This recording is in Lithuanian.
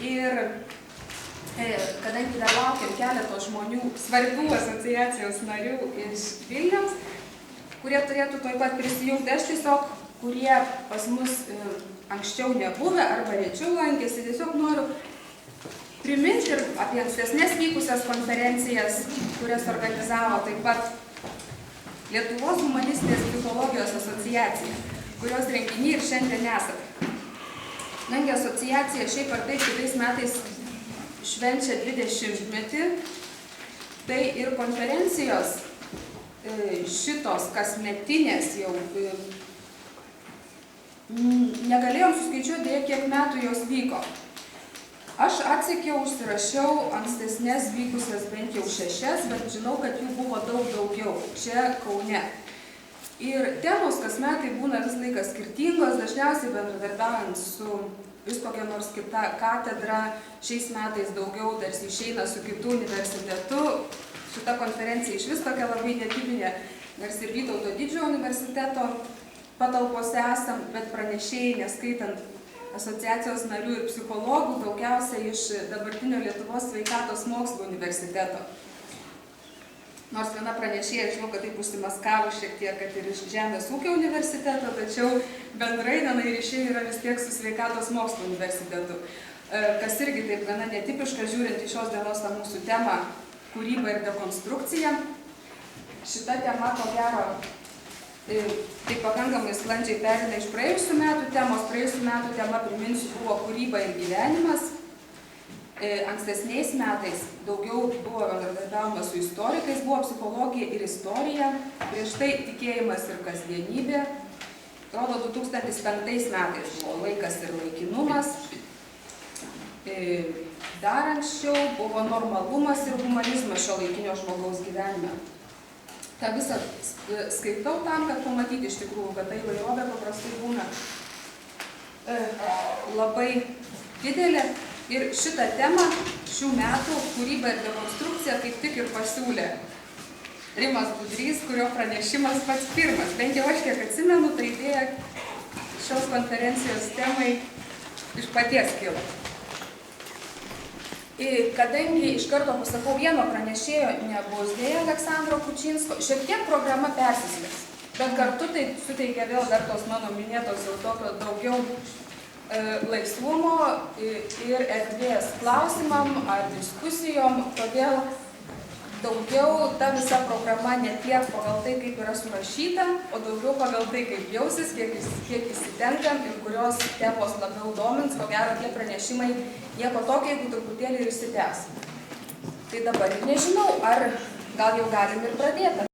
Ir kadangi dar laukiam keleto žmonių, svarbių asociacijos narių iš Vilniaus, kurie turėtų tuoj pat prisijungti, aš tiesiog, kurie pas mus anksčiau nebuvę arba rečiau lankėsi, tiesiog noriu priminti ir apie ankstesnės vykusias konferencijas, kurias organizavo taip pat Lietuvos humanistinės psichologijos asociacija, kurios renginy ir šiandien esate. Kadangi asociacija šiaip ar taip kitais metais švenčia 20-metį, tai ir konferencijos šitos kasmetinės jau negalėjom suskaičiuoti, kiek metų jos vyko. Aš atsekiau, užsirašiau ankstesnės vykusias bent jau 6, bet žinau, kad jų buvo daug daugiau čia Kaune. Ir temos kas metai būna vis laikas skirtingos, dažniausiai bendradarbiaujant su vis kokia nors kita katedra, šiais metais daugiau tarsi išeina su kitu universitetu. Šita konferencija iš vis tokia labai netipinė, nors ir Vytauto didžiojo universiteto patalpose esam, bet pranešėjai, neskaitant asociacijos narių ir psichologų, daugiausia iš dabartinio Lietuvos sveikatos mokslų universiteto. Nors viena pranešėja, žinau, kad taip užsimaskavo šiek tiek, kad ir iš Žemės ūkio universiteto, tačiau bendrai ryšiai yra vis tiek su sveikatos mokslų universitetu. Kas irgi taip gana netipiška, žiūrint į šios dienos tą mūsų temą kūryba ir dekonstrukcija. Šita tema, ko gero, tai pakankamai sklandžiai perina iš praėjusių metų temos. Praėjusių metų tema, priminsiu, buvo kūryba ir gyvenimas. Ankstesniais metais daugiau buvo bendradarbiavimo su istorikais, buvo psichologija ir istorija, prieš tai tikėjimas ir kasdienybė. Atrodo, 2005 metais buvo laikas ir laikinumas. Dar anksčiau buvo normalumas ir humanizmas šiuolaikinio žmogaus gyvenime. Ta visą skaitau tam, kad pamatyti iš tikrųjų, kad ta įvairovė paprastai būna labai didelė. Ir šitą temą šių metų kūryba ir dekonstrukcija kaip tik ir pasiūlė Rimas Budrys, kurio pranešimas pats pirmas. Bent jau aš kiek atsimenu, tai idėja šios konferencijos temai iš paties kilo. Kadangi iš karto pasakau, vieno pranešėjo nebus, dėja Aleksandro Kučinsko, šiek tiek programa persislės, bet kartu tai suteikia vėl dar tos mano minėtos jau tokio daugiau laisvumo ir erdvės klausimam ar diskusijom, todėl daugiau ta visa programa ne tiek pagal tai, kaip yra surašyta, o daugiau pagal tai, kaip jausis, kiek įsitenkam ir kurios temos labiau domins, ko gero tie pranešimai nieko tokio, jeigu truputėlį ir įsitęs. Tai dabar ir nežinau, ar gal jau galim ir pradėti.